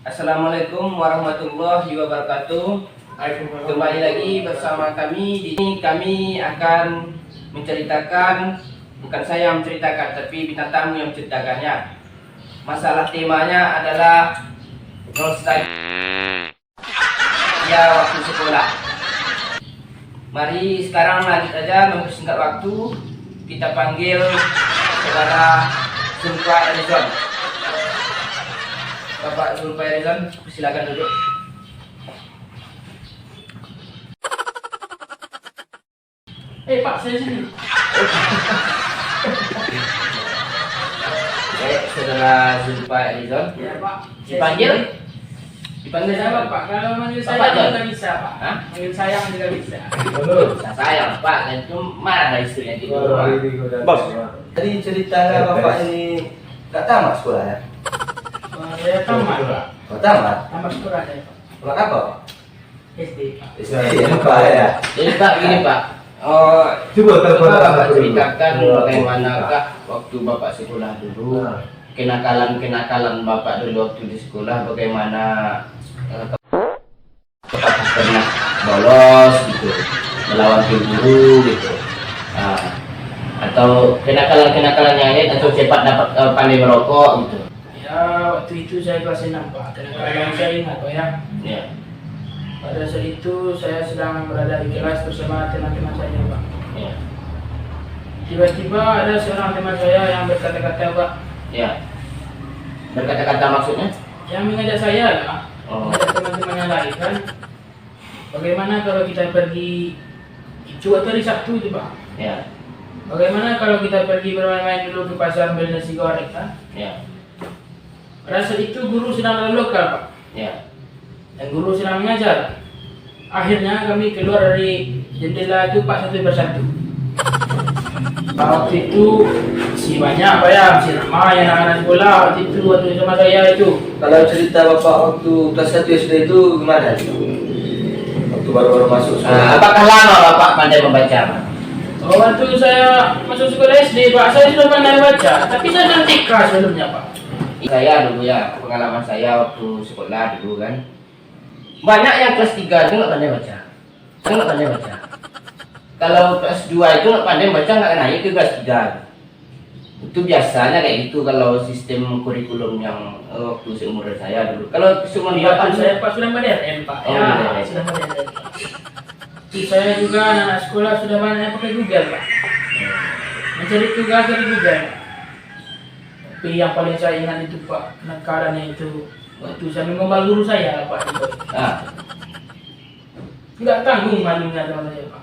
Assalamualaikum warahmatullahi wabarakatuh. Kembali lagi bersama kami. Di sini kami akan menceritakan, bukan saya yang menceritakan, tapi bintang tamu yang menceritakannya. Masalah temanya adalah nostalgia waktu sekolah. Mari sekarang lanjut aja, mempersingkat waktu. Kita panggil saudara Zulfa Erizon. Bapak Zulfa Erizon, silakan duduk. Pak, saya sini. Saudara Zulfa Erizon. Ya, Pak. Dipanggil Saya, siapa? Pak. Kalau manggil Bapak saya John? juga bisa, Pak. Hah? Manggil sayang juga bisa. Saya Pak, dan itu mana istrinya gitu. Bos, tadi ceritanya bapak ini nggak tamat sekolah ya? Saya tamat, Pak. Oh, tamat? Tamat sekolah saya, Pak. Tamat apa, Pak? SD, Pak. Iya, Pak ya. Jadi Pak, gini Pak. Coba telepon Bapak aku dulu. ceritakan bagaimanakah waktu Bapak sekolah dulu, kenakalan Bapak dulu waktu di sekolah, bagaimana Bapak pernah bolos gitu, melawan guru gitu, atau kenakalan yang lain, atau cepat dapat pandai merokok gitu. Ya, waktu itu saya kelas 6, Pak. Kadang-kadang saya ingat, Pak, ya. Ya. Pada saat itu saya sedang berada di kelas bersama teman-teman saya, Pak. Ya. Tiba-tiba ada seorang teman saya yang berkata-kata, Pak. Ya. Berkata-kata maksudnya? Yang mengajak saya lah, mengajak teman-teman yang lain kan. Bagaimana kalau kita pergi itu atau hari Sabtu itu, Pak? Ya. Bagaimana kalau kita pergi bermain-main dulu ke pasar beli nasi goreng kan? Ya. Pada saat itu guru sedang lalu lokal, Pak. Ya. Dan guru sedang mengajar. Akhirnya kami keluar dari jendela itu, Pak, satu persatu. Waktu itu si banyak, Pak, ya, si ramai anak-anak sekolah waktu itu, waktu sama saya itu. Kalau cerita bapak waktu kelas 1 SD itu gimana? Waktu baru-baru masuk sekolah. Apakah lama Bapak pandai membaca, Pak? Oh, waktu saya masuk sekolah SD, Pak, saya sudah pandai baca, tapi saya nantika sebelumnya, Pak. Saya dulu ya, pengalaman saya waktu sekolah dulu kan, banyak yang kelas 3 itu nggak pandai baca. Kalau kelas 2 itu nggak pandai baca, nggak naik ke kelas 3. Itu biasanya kayak gitu kalau sistem kurikulum yang waktu seumuran saya dulu. Kalau seumuran Iya, Pak, Bapak saya Pak sudah modern, Pak. Oh, Ya, modern. sudah modern. Di saya juga anak sekolah sudah banyak yang pakai Google, Pak. Mencari tugas dari Google. Tapi yang paling saya ingat itu, Pak, kenakalannya itu waktu saya mengombal guru saya, Pak. Tidak tanggung malunya sama saya, Pak.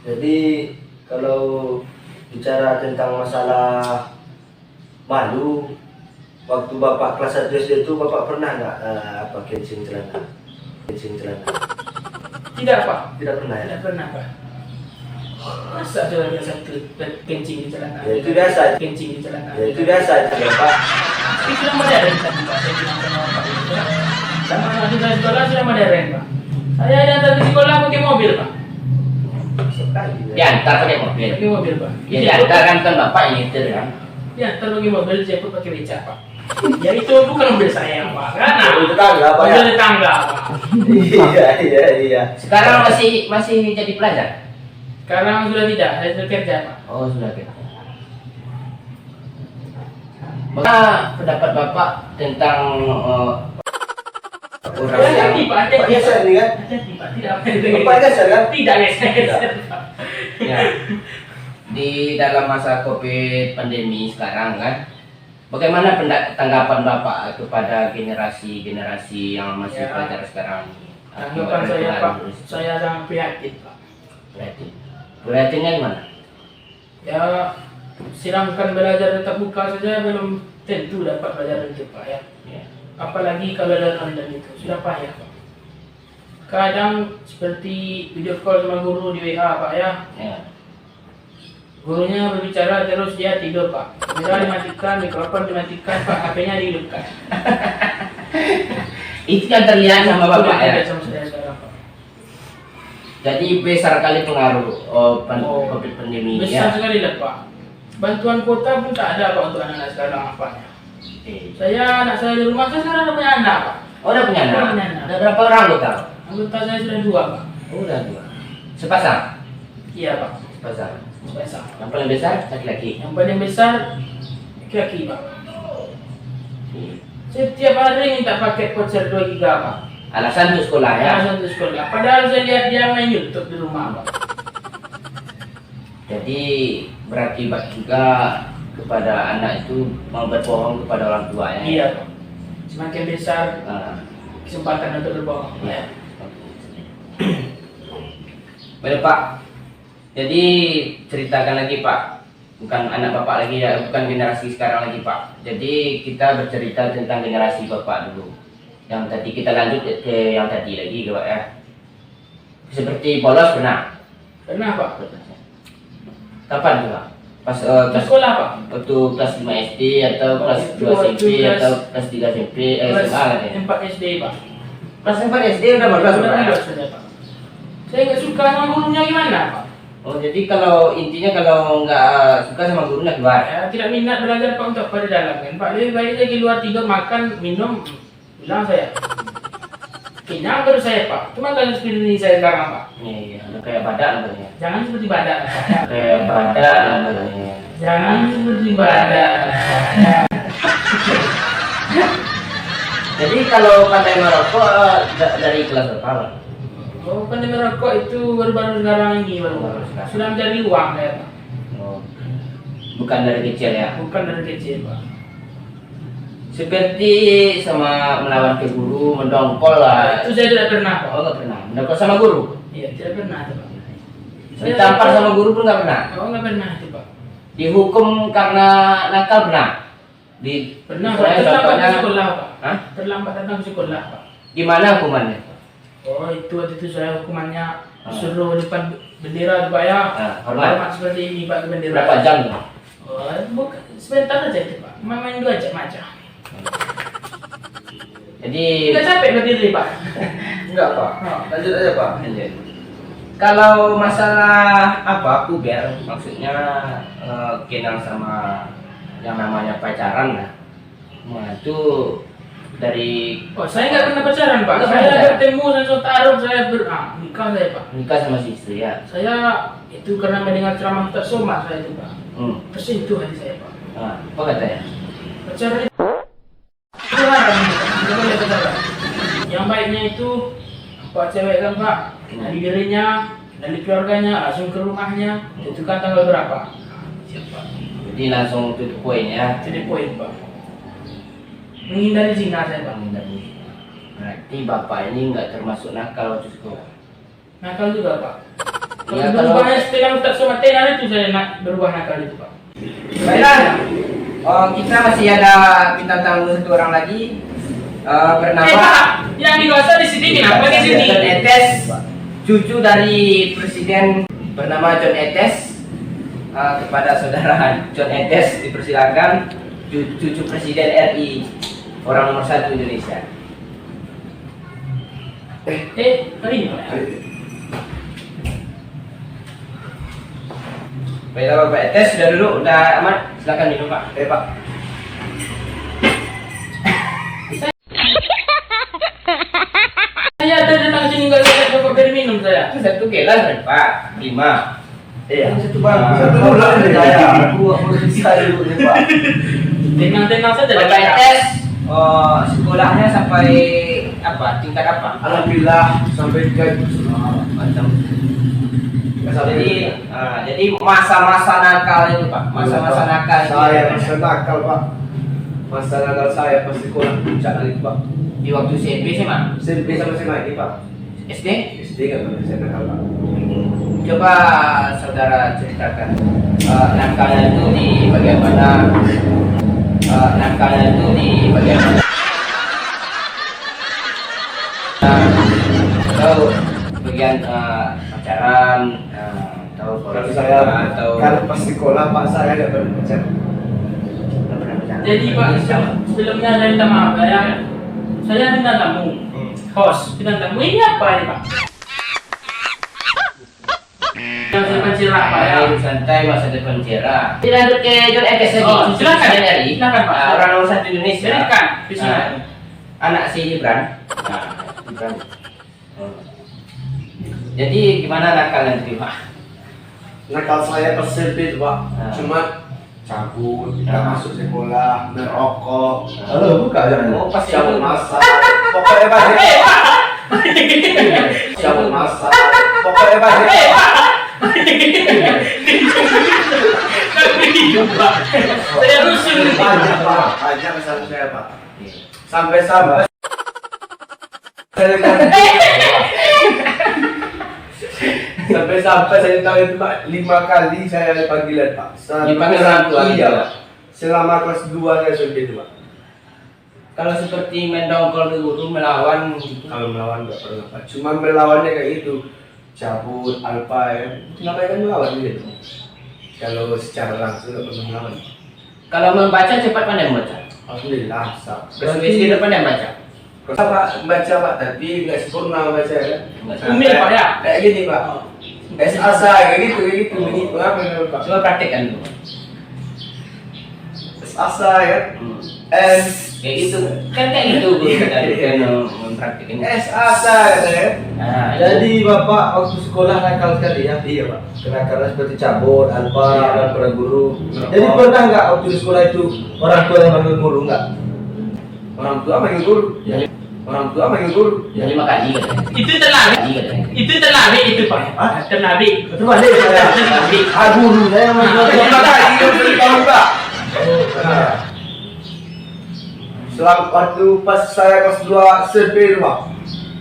Jadi kalau bicara tentang masalah malu, waktu bapak kelas 1 SD itu bapak pernah nggak kencing celana? Tidak, Pak. Tidak pernah ya? Tidak pernah, Pak. Masa sudah biasa kencing di celana? Ya, itu biasa. Kencing di celana. Ya itu biasa itu bapak. Tapi sudah modern tadi, Pak. Saya bilang sama Bapak itu. Sama waktu saya sekolah sudah modern, Pak. Saya diantar ke sekolah pakai mobil, Pak. Sekali. diantar pakai mobil. Pakai mobil, Pak. Ya diantar kan Bapak yang nyetir kan? Diantar pakai mobil, jemput pakai beca, Pak. Ya itu bukan mobil saya, Pak. Karena Mobil tetangga, Pak, ya? mobil tetangga, Pak. Iya. Sekarang masih jadi pelajar? Sekarang sudah tidak, saya sudah kerja, Pak. Oh, sudah kerja. Bagaimana pendapat Bapak tentang orang yang Pak. Pak geser nih kan? Hati-hati, Pak. Tidak apa Bapak geser kan? Tidak, geser, Pak. ya, di dalam masa COVID pandemi sekarang kan, bagaimana tanggapan Bapak kepada generasi yang masih Ya. pelajar sekarang? Tanggapan saya, Pak, saya sangat prihatin, Pak. Prihatinnya gimana? Ya, silangkan belajar tetap muka saja belum tentu dapat pelajaran itu, Pak, ya. Ya. Apalagi kalau ada online itu sudah payah, Pak. Kadang seperti video call sama guru di WA, Pak, ya. Ya. Gurunya berbicara terus dia tidur, Pak. Kamera dimatikan, mikrofon dimatikan, Pak, HP-nya dihidupkan. Itu yang terlihat sama Bapak ya. Tidak sama saya sekarang, Pak. Jadi besar kali pengaruh COVID pandemi Besar ya. sekali lah, Pak. Bantuan kuota pun tak ada, Pak, untuk anak-anak sekarang, Pak. Anak saya di rumah saya sekarang udah punya anak, Pak. Oh, udah punya anak? Udah punya anak. Ada berapa orang anggota? Anggota saya sudah 2, Pak. Oh, udah 2. Sepasang? Iya, Pak. Sepasang. Biasa. Yang paling besar laki-laki? Yang paling besar laki-laki, Pak. Setiap hari minta paket voucher 2 giga, Pak. Alasan untuk sekolah ya? Alasan untuk sekolah. Padahal saya lihat dia main YouTube di rumah, Pak. Jadi berakibat juga kepada anak itu mau berbohong kepada orang tua ya? Iya, Pak. Semakin besar Ah, kesempatan untuk berbohong. ya. Baik Pak, jadi ceritakan lagi Pak, bukan anak Bapak lagi ya, bukan generasi sekarang lagi Pak. Jadi kita bercerita tentang generasi Bapak dulu. Yang tadi kita lanjut ke yang tadi lagi Pak ya. Seperti bolos pernah? Pernah, Pak. Kapan tuh Pak? Pas Di kelas sekolah, Pak. waktu kelas 5 SD atau kelas Waktu 2 SMP kelas- atau kelas 3 SMP Kelas SMA kan ya? 4 SD, Pak. Kelas 4 SD udah bolos Sudah Pak? bolos sudah, Pak. Saya nggak suka sama gurunya gimana, Pak? Oh jadi kalau intinya kalau nggak suka sama gurunya keluar. Ya, tidak minat belajar, Pak, untuk pada dalam kan, Pak. Lebih baik lagi luar tidur, makan, minum, bilang saya. Kenyang baru saya, Pak. Cuma kalau seperti ini saya sekarang, Pak. Iya, udah kayak badak namanya. Jangan seperti badak, Pak. Kayak badak namanya. Jangan seperti badak. Jadi kalau pandai merokok dari kelas berapa? Pak? Oh, pandai merokok itu baru-baru sekarang ini, baru. Baru sekarang. Sudah mencari uang saya, Pak. Oh, bukan dari kecil ya. Bukan dari kecil, Pak. Seperti sama melawan ke guru, mendongkol lah. Itu saya tidak pernah, Pak. Oh nggak pernah. Mendongkol sama guru. Iya, tidak pernah, itu, Pak. Ditampar sama guru pun nggak pernah. Oh, nggak pernah itu, Pak. Dihukum karena nakal pernah. Pernah, Pak. Saya Terlambat contohnya- ke sekolah, Pak. Hah? Terlambat datang ke sekolah, Pak. Gimana hukumannya? Oh, itu waktu itu saya hukumannya suruh depan bendera, Pak ya. Nah, hormat. seperti ini, Pak, ke bendera. Berapa jam tuh? Oh, bukan sebentar aja itu, Pak. Main 2 jam aja. Jadi Enggak capek berdiri, Pak. enggak Pak. Oh. Lanjut aja Pak. Lanjut. Kalau masalah apa puber, maksudnya kenal sama yang namanya pacaran lah. Nah itu dari Oh, saya nggak pernah pacaran, Pak. Nggak Saya pacaran? bertemu, saya taruh, saya nikah saya, Pak. nikah sama si istri ya. Saya itu karena mendengar ceramah Ustaz Somad saya itu, Pak. Tersentuh hati saya, Pak. Nah, apa katanya? Pacaran itu haram, Pak. Tidak boleh pacaran. Yang baiknya itu Pak cewek kan, Pak, dari dirinya, dari keluarganya, langsung ke rumahnya, tentukan tanggal berapa. Siapa? Jadi langsung tutup poin ya. Jadi poin, Pak. Menghindari zina saya, Pak. Menghindari. Berarti bapak ini nggak termasuk nakal waktu sekolah. Nakal juga, Pak. Ya, Kalau kalau- berubahnya setelah Ustaz Somad tenar itu saya nak berubah nakal itu, Pak. Baiklah. Kita masih ada bintang tamu satu orang lagi bernama Pak, yang dikuasa di sini kenapa di sini? John Etes, cucu dari presiden bernama John Etes. Kepada saudara John Etes dipersilakan, cucu presiden RI, orang nomor 1 Indonesia. Kali ini, Pak. Baiklah Bapak Etes, sudah duduk, udah aman, silakan minum Pak. Pak. Saya ada datang sini nggak lihat Bapak beri minum saya. Satu gelas kan Pak, 5. Iya. Satu bang. Satu bulan nih saya. Aku bisa dulu nih Pak. Tenang-tenang saja. Bapak Etes, sekolahnya sampai apa? Tingkat apa? Alhamdulillah sampai ke Macam. Jadi masa-masa nakal itu Pak, masa-masa nakal itu Saya ya, masa nakal Pak. Masa nakal saya pas sekolah puncak kali Pak. di waktu SMP sih Mak. SMP sama SMA ini Pak. SD. SD kan saya nakal Pak. Coba saudara ceritakan nakalnya itu di bagian mana? Nakalnya itu di bagian mana? Atau bagian pacaran, atau Kalau saya atau kan pas sekolah Pak saya nggak pernah pacaran. nggak pernah pacaran. Jadi Pak, sebelumnya saya minta maaf ya. Saya minta tamu, host, minta tamu ini apa ini Pak? Masa depan cerah Pak ya. Hidup santai, masa depan cerah. Dilanjut ke John Ekes lagi. Oh, silakan. Dari. Silakan, Pak. Orang nomor 1 Indonesia. Silakan. Bismillah. Anak si Gibran. Gibran. Jadi gimana nakal nanti Pak? Nakal saya persempit Pak, Ah. cuma cabut, Ah. nggak masuk sekolah, merokok. Halo, buka jangan. Oh, pasti Cabut itu. masa. Pokoknya Pak. Cabut masa. Pokoknya Pak. Saya rusuh. Banyak Pak, banyak pesan saya Pak. Sampai-sampai sampai-sampai saya tahu itu Pak 5 kali saya panggilan Pak. Dipanggil orang tua Iya gitu, Pak. Selama kelas 2 saya sudah itu Pak. Kalau seperti mendongkol ke guru melawan gitu. Kalau melawan nggak pernah Pak. Cuma melawannya kayak itu, cabut, alpa ya. Namanya kan melawan gitu. Kalau secara langsung nggak pernah melawan. Kalau membaca cepat pandai membaca. Alhamdulillah. Berarti depan pandai membaca. Pak baca Pak, tapi nggak sempurna baca ya. Umil Pak ya. Kayak gini Pak. SA kayak gitu begitu apa yang Pak? Coba praktekkan dulu. SA ya. Hmm. Kayak gitu. Kan kayak gitu guru tadi kan mempraktekkan. SA ya. Nah, Jadi Bapak waktu sekolah nakal sekali ya? Iya Pak. Kenakalan seperti cabut, alpa, Iya. dan pada guru. Ngerokok. Jadi pernah nggak waktu di sekolah itu orang tua yang manggil guru nggak? Orang tua manggil guru. Ya. Orang tua manggil guru. Ya 5 kali katanya. Itu ternabi. Kali katanya. Itu ternabi itu Pak. Hah? Ternabi. Itu balik saya. Ternabi. Ah guru saya yang manggil guru. Lima kali itu tahun Pak. Oh, pernah. Selama waktu pas saya kelas 2 SMP itu Pak.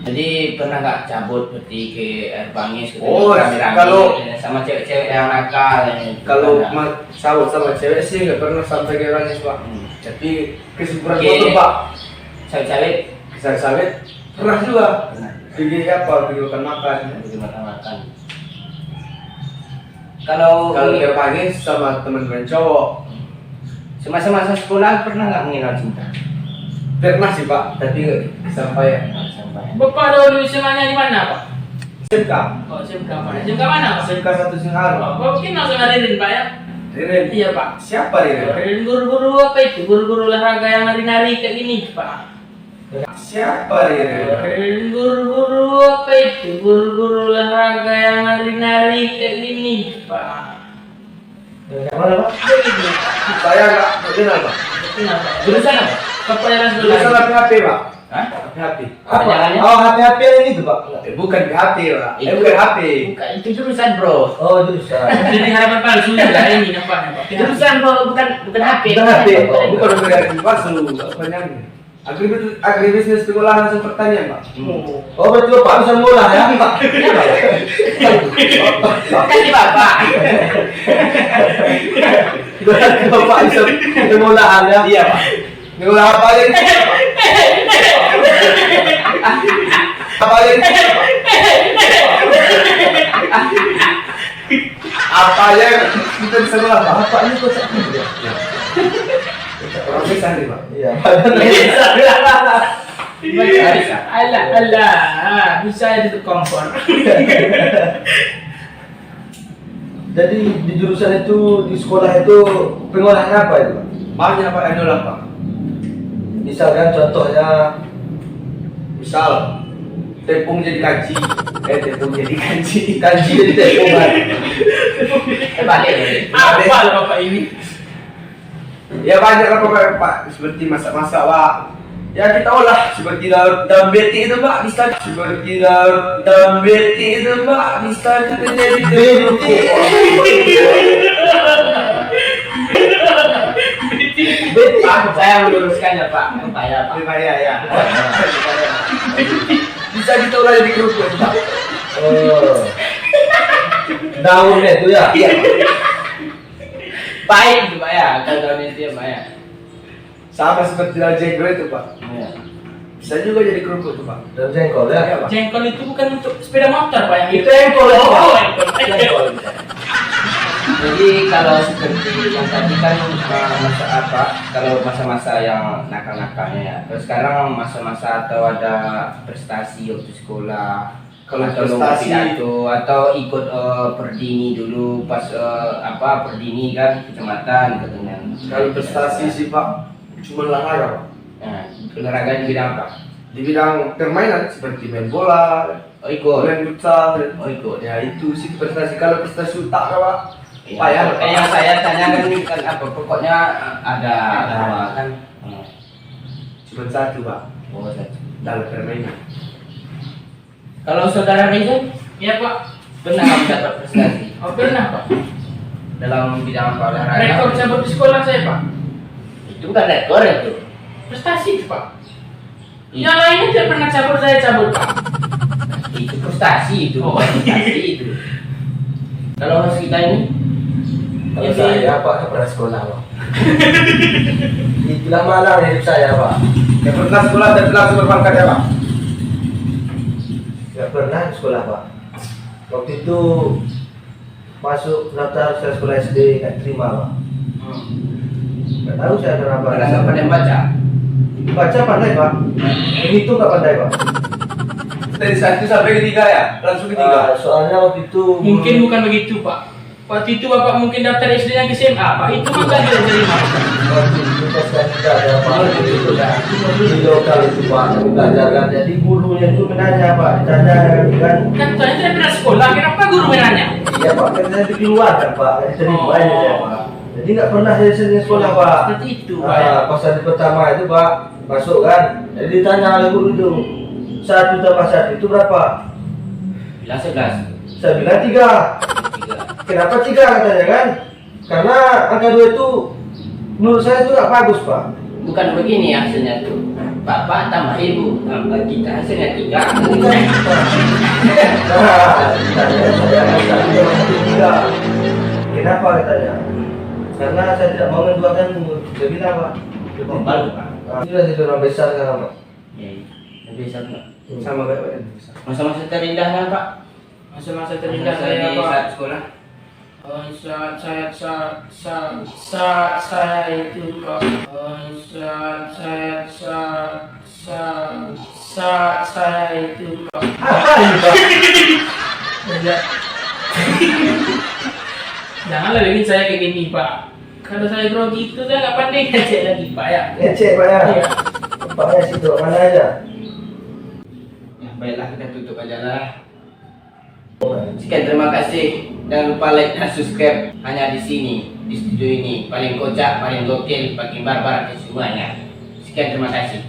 Jadi pernah nggak cabut seperti ke air bangis gitu, Oh, rame-rame, kalau- sama cewek-cewek yang nakal Kalau Pernah. sahur sama cewek sih nggak pernah sampai ke nangis Pak. Hmm. Tapi kesimpulan Oke. foto Pak. Cewek-cewek Kisah sawit pernah juga. pernah Bikin apa? Bikin makan. begitu makan. Kalau Kalau tiap pagi sama teman-teman cowok. semasa-masa sekolah pernah nggak mengenal cinta? Pernah sih Pak, tapi nggak sampai Nggak sampai. Bapak dulu semuanya di mana Pak? SMK. Oh, SMK Pak. SMK mana Pak? SMK 1 Singharu. Oh, Bapak kenal sama Ririn Pak ya? Ririn. Iya Pak. Siapa Ririn? Ririn guru-guru apa itu? Guru-guru olahraga yang nari-nari kayak gini Pak. Siapa Ririn? Ririn guru-guru apa itu? Guru-guru olahraga yang nari-nari kayak gini Pak. Yang mana Pak? Begitu. Saya nggak kenal Pak. Kenal Pak. Jurusan apa? Kepelajaran Jurusan sekolah. PHP Pak. Hah? PHP. Apa? Jangan-jangan- Oh HP-HP yang itu Pak? Bukan PHP Pak. Itu- Bukan HP. Bukan, itu jurusan bro. Oh jurusan. Jadi harapan palsu juga ini nampaknya Pak. Jurusan bro, bukan HP. Bukan HP. Bukan dari palsu. Apa namanya? Agribisnis pengolahan hasil pertanian Pak. Oh berarti Bapak bisa ngolah ya? Kan di bapak. Berarti Bapak bisa pengolahan ya? Iya Pak. Ngolah apa aja? Apa aja? Apa aja kita bisa ngolah Pak? Bapak ini kocak juga. Orang bisa nih Pak. Iya. Bisa. Alah, alah, bisa itu kompor. Jadi di jurusan itu di sekolah itu pengolahan apa itu? Pak? Banyak Pak yang ngolah Pak. Misalkan contohnya Misal tepung jadi kanji. Tepung jadi kanji. kanji jadi tepung kan? Balik. Apa Bapak ini? Ya banyak lah pokoknya Pak. Seperti masak-masak Pak. Ya kita olah seperti daun beti itu Pak bisa seperti daun beti itu Pak bisa jadi beti. Pak, saya meluruskannya Pak. Saya Pak. Ya. Bisa kita olah jadi kerupuk Pak. Oh. Daunnya itu ya? Iya. Baik itu Pak ya, kalau itu ya Pak ya. Sama seperti daun jengkol itu Pak. Iya. Bisa juga jadi kerupuk tuh Pak. Daun jengkol Iya ya? Pak. Jengkol itu bukan untuk sepeda motor Pak yang Itu jengkol ya? Oh, Jengkol. Jadi kalau seperti yang tadi kan masa apa? Kalau masa-masa yang nakal-nakalnya ya. Terus sekarang masa-masa atau ada prestasi waktu sekolah Kalau atau prestasi pidato atau ikut perdini dulu pas perdini kan kecamatan katanya. kalau prestasi sih Pak cuma olahraga Pak. Nah, olahraga di bidang apa? Di bidang permainan seperti main bola, Oh ikut. main futsal. Oh ikut. Ya itu sih prestasi. Kalau prestasi tak Pak. Ya, kayak yang saya tanya kan ini kan apa pokoknya ada kan. Cuma satu Pak Oh, satu. dalam permainan. Kalau saudara Reza? Ya Pak. Pernah kamu dapat prestasi Oh pernah Pak. dalam bidang apa olahraga? Rekor cabut di sekolah saya Pak. Itu bukan rekor itu. Prestasi itu Pak. Yang lainnya tidak pernah cabut, saya cabut Pak. Itu prestasi itu. Oh. Prestasi itu. Kalau mas kita ini Kalau Ya, saya Pak nggak pernah sekolah Pak. Dibilang malang hidup saya Pak. Yang pernah sekolah dan langsung berpangkat ya Pak. Nggak pernah sekolah Pak. Waktu itu masuk daftar saya sekolah SD nggak terima Pak. Nggak tahu saya kenapa. pada nggak pandai baca. Baca pandai Pak. Menghitung nggak pandai Pak. Dari 1 sampai ke 3 ya, langsung ke 3. Soalnya waktu itu Mungkin bukan begitu Pak. Waktu itu Bapak mungkin daftar SD-nya ke SMA Pak. Itu bukan tidak terima. waktu itu pas saya tidak ada Pak. Itu di lokal itu Pak. Kami belajar kan. Jadi gurunya itu menanya Pak. Ditanya kan. Kan saya tidak pernah sekolah, kenapa guru menanya? Iya Pak, kan saya di luar kan Pak. Diterima aja saya Pak. Jadi nggak pernah saya sering sekolah Pak. Seperti itu Pak. Ya. Pas hari pertama itu Pak masuk kan. Jadi ditanya oleh guru itu 1 tambah 1 itu berapa? Bilang 11. Saya bilang 3. 3. Kenapa 3 katanya kan? Karena angka 2 itu menurut saya itu nggak bagus Pak. Bukan begini hasilnya tuh. Bapak tambah ibu, tambah kita hasilnya 3. Bukan Pak. Nah, ditanya saya angka 3. Kenapa katanya? Karena saya tidak mau menduakan dia bilang Pak. Malu Pak. Ini sudah jadi orang besar sekarang Pak. Ya, lebih sama. Sama kayak Pak. Masa-masa terindahnya Pak. Masa-masa terindah Masa saya di Pak. saat sekolah. Saat saya itu Pak. Saat saya itu Pak. Apa ini Pak? Ya. Janganlah bikin saya kayak gini Pak. Kalau saya grogi itu saya nggak pandai ngecek lagi Pak ya. Ngecek Pak ya. Iya. Tempatnya situ mana aja. Ya, baiklah kita tutup aja lah. Sekian terima kasih. Jangan lupa like dan subscribe hanya di sini, di studio ini. Paling kocak, paling gokil, paling barbar di semuanya. Sekian terima kasih.